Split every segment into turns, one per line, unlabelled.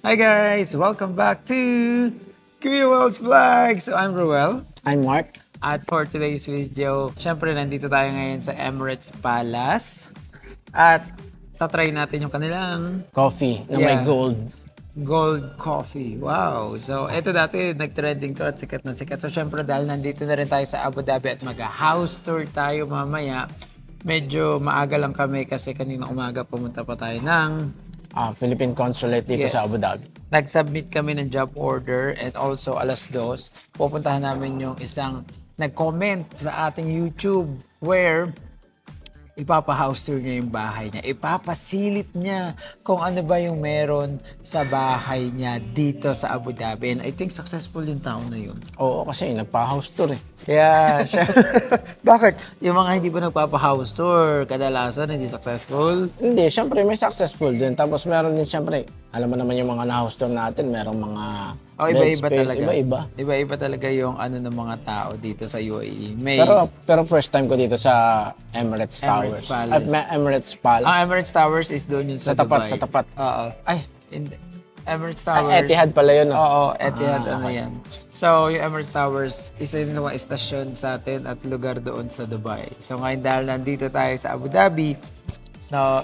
Hi guys! Welcome back to Kuya Wells Vlog! So I'm Ruel.
I'm Mark.
At for today's video, syempre nandito tayo ngayon sa Emirates Palace. At tatry natin yung kanilang
Coffee na may gold.
Gold coffee. Wow! So ito dati nag-trending to at sikat na sikat. So syempre dahil nandito na rin tayo sa Abu Dhabi at mag-house tour tayo mamaya, medyo maaga lang kami kasi kanina umaga pumunta pa tayo ng
Philippine Consulate dito sa Abu Dhabi.
Nag-submit kami ng job order and also alas 2, pupuntahan namin yung isang nag-comment sa ating YouTube where ipapa-house tour niya yung bahay niya. Ipapasilip niya kung ano ba yung meron sa bahay niya dito sa Abu Dhabi. And I think successful yung tao na yun.
Oo, kasi nagpa-house tour eh.
Kaya siya. Bakit? Yung mga hindi ba nagpapa-house tour, kadalasan hindi successful?
Hindi, syempre may successful din. Tapos meron din syempre, alam mo naman yung mga na-house tour natin, merong mga
iba-iba talaga.
Iba-iba.
Iba-iba talaga yung ano ng mga tao dito sa UAE.
Pero first time ko dito sa Emirates Towers. Emirates Palace.
Emirates Towers is doon yun sa Dubai.
Sa tapat.
Oo.
Ay,
Emirates Towers.
Etihad pala yun.
Oo, Etihad yan. So, yung Emirates Towers, isa yun sa mga estasyon sa atin at lugar doon sa Dubai. So, ngayon dahil nandito tayo sa Abu Dhabi,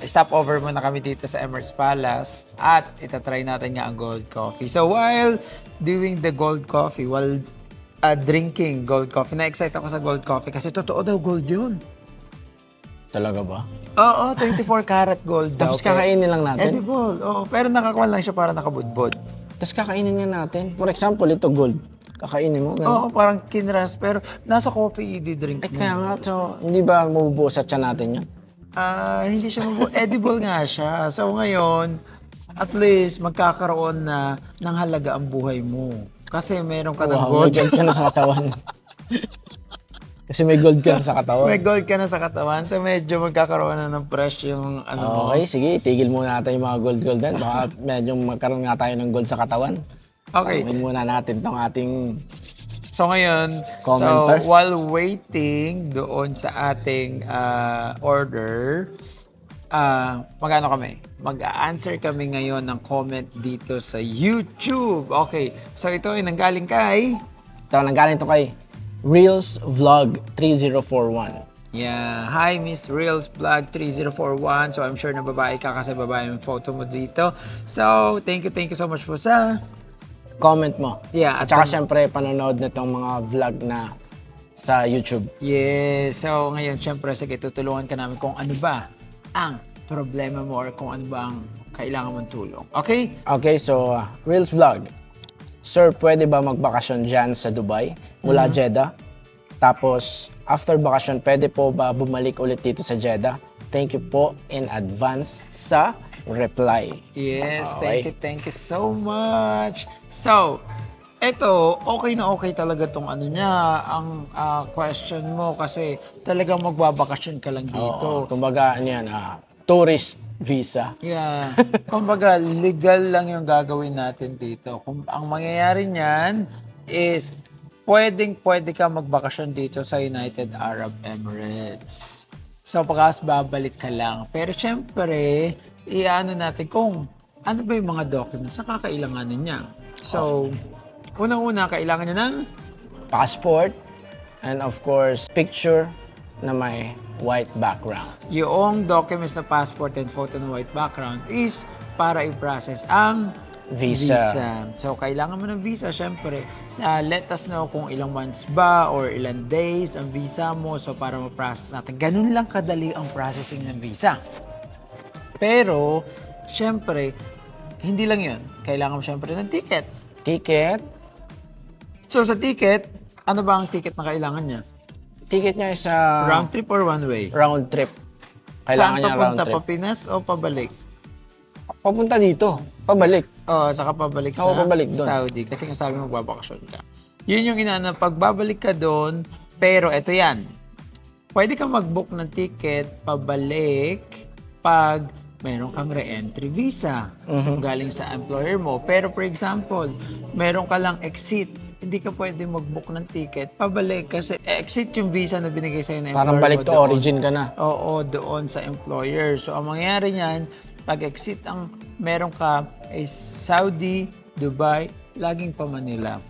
stop over muna kami dito sa Emirates Palace at itatry natin nga ang gold coffee. So, while doing the gold coffee, while drinking gold coffee, na-excite ako sa gold coffee kasi totoo daw gold yun.
Talaga ba?
Oo, 24 karat gold daw.
Tapos kakainin lang natin?
Edible, oo. Pero nakakuha lang siya para nakabudbod.
Tapos kakainin nga natin. For example, ito gold. Kakainin mo?
Oo, parang kinras. Pero nasa coffee i-drink mo.
Kaya nga, so hindi ba mabubuo sa tiyan natin yan?
Hindi siya edible nga siya. So ngayon, at least magkakaroon na ng halaga ang buhay mo. Kasi meron ka ng gold.
May gold ka na sa katawan. Kasi may gold ka na sa katawan.
May gold ka na sa katawan. So medyo magkakaroon na ng fresh yung ano mo.
Okay, sige. Tigil muna natin yung mga gold-goldan. Baka medyo magkaroon nga tayo ng gold sa katawan.
Okay.
Pagawin muna natin itong ating
So ngayon, while waiting doon sa ating order, magano kami? Mag-a-answer kami ngayon ng comment dito sa YouTube. Okay, so ito ay nanggaling kay?
Ito, nanggaling ito kay Reels Vlog 3041.
Yeah. Hi, Miss Reels Vlog 3041. So I'm sure na babae ka kasi babae yung photo mo dito. So thank you so much po sa
comment mo.
Yeah.
At saka syempre, panonood na itong mga vlog na sa YouTube.
Yes. So, ngayon, syempre, sige, tutulungan ka namin kung ano ba ang problema mo or kung ano ba ang kailangan mong tulong. Okay?
Okay, so, Reels Vlog. Sir, pwede ba magbakasyon dyan sa Dubai mula Jeddah? Tapos, after bakasyon, pwede po ba bumalik ulit dito sa Jeddah? Thank you po in advance sa reply.
Yes, okay. Thank you so much. So, eto, okay na okay talaga tong ano niya, ang question mo kasi talagang magbabakasyon ka lang dito.
Kumbaga, ano yan, tourist visa.
Yeah. Kumbaga, legal lang yung gagawin natin dito. Ang mangyayari niyan is pwede ka magbakasyon dito sa United Arab Emirates. So, pagkas babalik ka lang. Pero syempre, iano natin kung ano ba yung mga documents na kakailanganin niya. So, unang-una, kailangan niya ng
passport and of course, picture na may white background.
Yung documents na passport and photo na white background is para i-process ang visa. So, kailangan mo ng visa, syempre. Let us know kung ilang months ba or ilang days ang visa mo. So, para ma-process natin. Ganun lang kadali ang processing ng visa. Pero, syempre, hindi lang yun. Kailangan mo syempre ng ticket.
Ticket?
So, sa ticket, ano ba ang ticket na kailangan niya?
Ticket niya is
round trip or one way?
Round trip. Kailangan niya round trip.
Saan papunta? Pinas o pabalik?
Papunta dito. Pabalik.
Saka pabalik sa
pabalik doon.
Saudi. Kasi kung sabi mo, magbabakasyon ka. Yun yung inaana. Pagbabalik ka doon, pero eto yan. Pwede kang mag-book ng ticket, pabalik, pag meron kang re-entry visa. So, galing sa employer mo. Pero for example, meron ka lang exit. Hindi ka pwede mag-book ng ticket, pabalik kasi exit yung visa na binigay sa'yo ng employer.
Parang balik to origin ka na.
Oo, doon sa employer. So, ang mangyayari niyan, pag exit ang meron ka is Saudi, Dubai, laging pa Manila.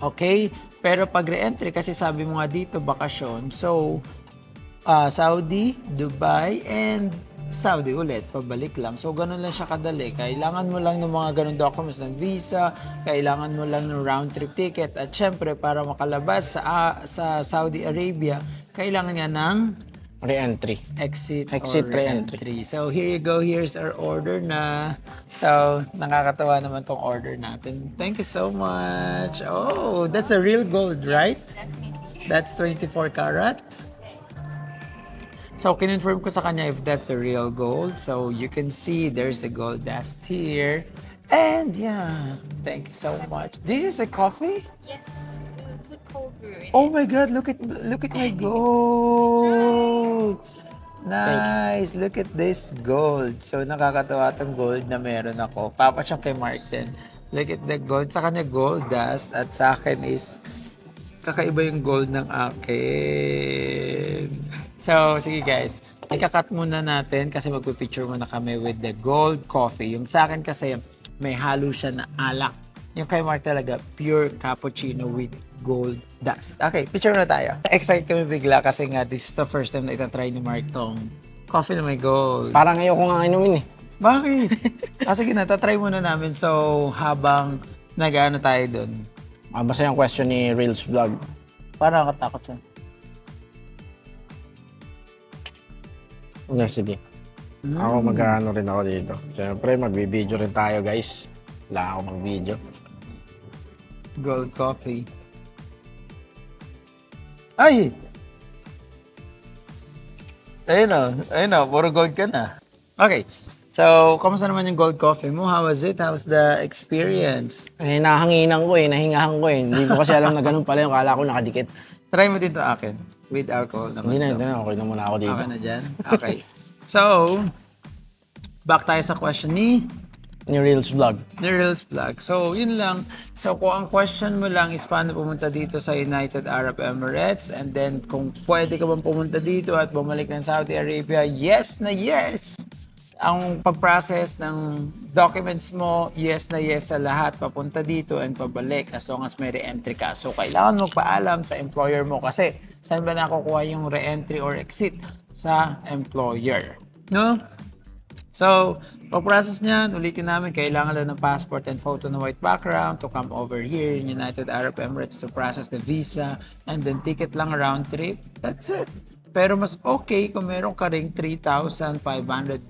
Okay? Pero pag re-entry, kasi sabi mo nga dito, bakasyon. So, Saudi, Dubai, and Saudi ulit, pabalik lang. So, ganun lang siya kadali. Kailangan mo lang ng mga ganun documents ng visa, kailangan mo lang ng round-trip ticket, at syempre, para makalabas sa Saudi Arabia, kailangan nga ng
Re-entry.
Exit
or
re-entry. So, here you go. Here's our order na. So, nakakatawa naman tong order natin. Thank you so much. Oh, that's a real gold, right? That's 24 karat. So, kinonfirm ko sa kanya if that's a real gold. So, you can see there's a gold dust here. And yeah, thank you so much. This is a coffee?
Yes. With cold brew.
Oh my God! Look at my gold. Nice. Look at this gold. So nakakatawa tong gold na meron ako. Papa siya kay Martin. Look at the gold. Sa kanya gold dust at sa akin is kakaiba yung gold ng akin. So sige guys, ikakat muna natin kasi magpipicture muna kami with the gold coffee. Yung sa akin kasi may halo siya na alak. Yung kay Mark talaga, pure cappuccino with gold dust. Okay, picture na tayo. Excited kami bigla kasi nga this is the first time na itatry ni Mark tong coffee na may gold.
Parang ngayon ko nga inumin eh.
Bakit? Sige na, tatry muna namin. So, habang nag-ano tayo dun.
Basta yung question ni Reels Vlog.
Parang nakatakot siya.
Sige. Ako mag-ano rin ako dito. Siyempre, magbibideo rin tayo guys. Wala ako mag-video.
Gold coffee. Ay! Ayun na, puro gold ka na. Okay, so, kamusta naman yung gold coffee mo? How was it? How's the experience?
Eh, nahanginan ko eh, nahingahan ko eh. Hindi ko kasi alam na ganun pala yung kala ko nakadikit.
Try mo dito akin. With alcohol naman.
Hindi na, okay na muna ako dito.
Okay na dyan? Okay. So, back tayo sa question ni
Reels Vlog.
Reels Vlog. So, yun lang. So, kung ang question mo lang is paano pumunta dito sa United Arab Emirates, and then kung pwede ka bang pumunta dito at bumalik ng Saudi Arabia, yes na yes! Ang pag-process ng documents mo, yes na yes sa lahat, papunta dito and pabalik as long as may re-entry ka. So, kailangan mo paalam sa employer mo kasi saan ba nakukuha yung re-entry or exit? Sa employer. No? So, pag-process niyan, ulitin namin, kailangan lang ng passport and photo na white background to come over here in United Arab Emirates to process the visa, and then ticket lang round trip. That's it. Pero mas okay kung meron ka ring 3,500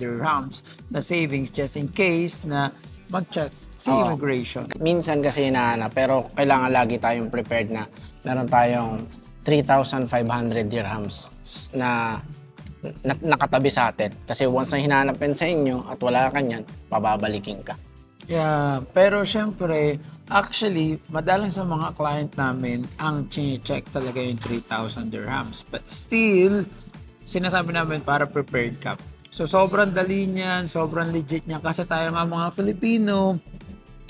dirhams na savings just in case na mag-check sa immigration.
Minsan kasi hinahanap, pero kailangan lagi tayong prepared na meron tayong 3,500 dirhams na nakatabi sa atin. Kasi once na hinahanapin sa inyo at wala ka niyan, pababalikin ka.
Yeah, pero syempre, actually, madalang sa mga client namin, ang check talaga yung 3,000 dirhams. But still, sinasabi namin para prepared ka. So, sobrang dali niyan, sobrang legit niyan. Kasi tayo nga mga Filipino,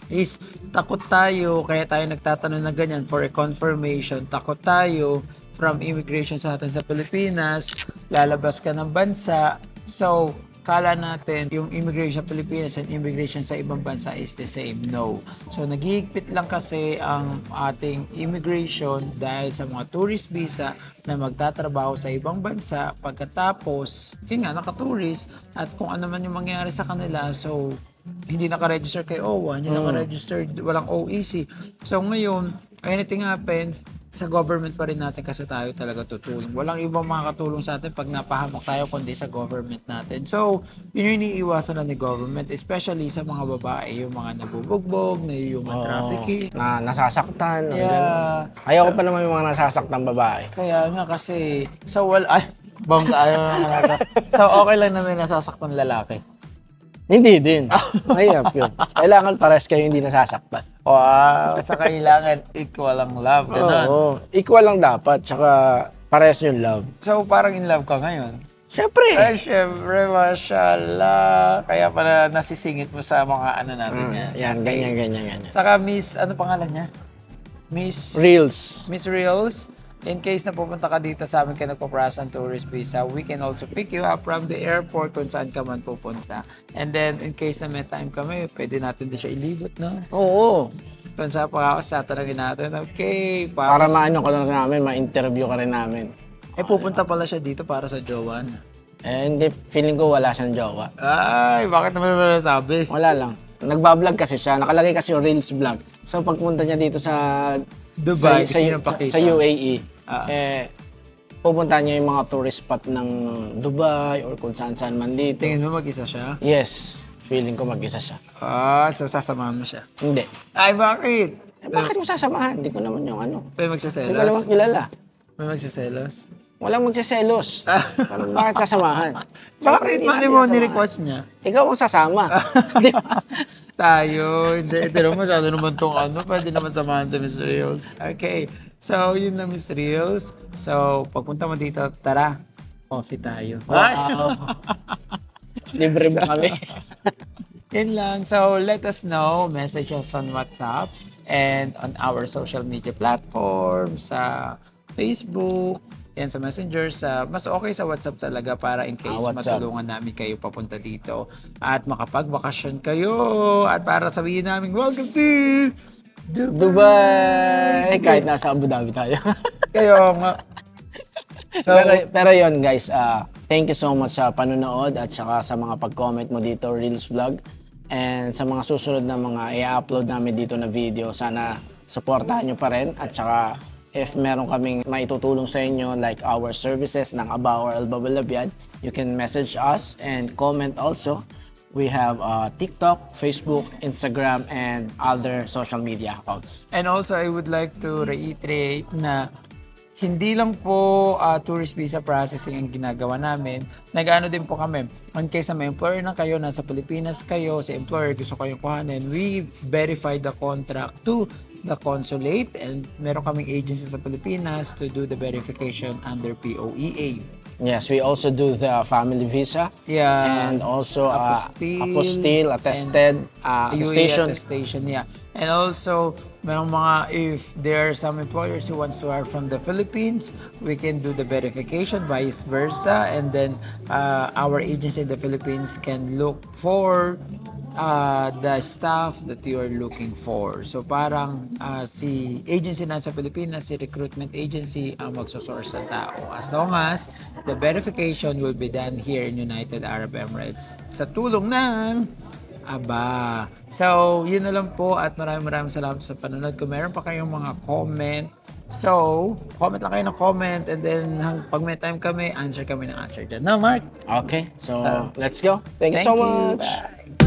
is takot tayo, kaya tayo nagtatanong na ganyan for a confirmation. Takot tayo from immigration sa atin sa Pilipinas, lalabas ka ng bansa, so kala natin yung immigration sa Pilipinas and immigration sa ibang bansa is the same. No. So naghihigpit lang kasi ang ating immigration dahil sa mga tourist visa na magtatrabaho sa ibang bansa, pagkatapos, yun nga, naka-tourist, at kung ano man yung mangyari sa kanila, so hindi naka-register kay OWA, hindi naka-register, walang OEC. So ngayon, anything happens, sa government pa rin natin kasi tayo talaga tutulong. Walang ibang makakatulong sa atin pag napahamak tayo kundi sa government natin. So, yun yung iniiwasan na ni government, especially sa mga babae, yung mga nabubugbog, na human trafficking.
Na nasasaktan.
Yeah.
Ayaw ko pa naman yung mga nasasaktan babae.
Kaya nga kasi, so bongga, ayaw nga. So, okay lang na may nasasaktan lalaki.
Hindi din. Mahirap yun. Kailangan pares kayo hindi nasasaktan.
Wow! So, kailangan equal ang love. Ganun.
Oo. Equal lang dapat. Tsaka pares yung love.
So, parang in love ka ngayon?
Siyempre.
Ay, syempre, mashallah. Kaya pala nasisingit mo sa mga ano natin yan.
Yan, ganyan.
Saka Miss, ano pangalan niya? Miss
Reels.
Miss Reels. in case na pupunta ka dito sa amin ka nagpo-process ng tourist visa, we can also pick you up from the airport kung saan ka man pupunta. And then, in case na may time kami, pwede natin din siya ilibot, no?
Oo.
Kung saan pa ako, tatanungin natin, okay,
Para maano ka lang namin, ma-interview ka rin namin.
pupunta pala siya dito para sa jowa na.
Hindi, feeling ko wala siyang jowa.
Ay, bakit naman naman nasabi?
Wala lang. Nagbablog kasi siya, nakalagay kasi yung Reels vlog. So pagpunta niya dito sa
Dubai,
sa UAE, pupunta niya yung mga tourist spot ng Dubai or kung saan-saan man dito.
Tingin mo mag-isa siya?
Yes, feeling ko mag-isa siya.
So sasamahan mo siya?
Hindi.
Ay, bakit?
Bakit mo sasamahan? Hindi ko naman yung ano.
May
Hindi
magsaselos?
ko naman kilala.
May magsaselos?
Walang magsiselos. Parang bakit sasamahan?
Bakit? Bakit mo ni-request niya?
Ikaw ang sasama. Di ba?
Tayo. Hindi naman masyado naman itong ano. Pwede naman samahan sa Miss Reels. Okay. So, yun na Miss Reels. So, pagpunta mo dito, tara. Coffee tayo.
Wow. Libre ba kami?
Yun lang. So, let us know. Message us on WhatsApp and on our social media platforms, sa Facebook, yan sa Messenger. Mas okay sa WhatsApp talaga para in case matulungan namin kayo papunta dito at makapagbakasyon kayo at para sabihin namin, welcome to
Dubai! Kahit nasa Abu Dhabi tayo.
Kayo nga. So,
pero yun guys, thank you so much sa panonood at saka sa mga pag-comment mo dito, Reels Vlog. And sa mga susunod na mga i-upload namin dito na video, sana supportahan nyo pa rin. At saka if meron kaming maitutulong sa inyo like our services ng Aba or Albabalabyad, you can message us and comment also. We have TikTok, Facebook, Instagram, and other social media accounts.
And also, I would like to reiterate na hindi lang po tourist visa processing ang ginagawa namin. Nag-ano din po kami. In case na may employer na kayo, nasa Pilipinas kayo, si employer gusto kayong kuhanin, we verify the contract to the consulate and meron kaming agency sa Pilipinas to do the verification under POEA.
Yes, we also do the family visa.
Yeah.
And also
apostille,
attested,
attestation. Attestation, yeah. And also, merong mga, if there are some employers who wants to hire from the Philippines, we can do the verification, vice versa. And then, our agency in the Philippines can look for the staff that you are looking for. So parang si agency na sa Pilipinas, si recruitment agency ang magsosource ng tao. As long as the verification will be done here in United Arab Emirates sa tulong ng Aba. So, yun na lang po at maraming salamat sa panonood. Kung meron pa kayong mga comment, so, comment lang kayo ng comment and then pag may time kami, answer kami ng answer dyan. No, Mark?
Okay, so let's go. Thank you so much.
Bye.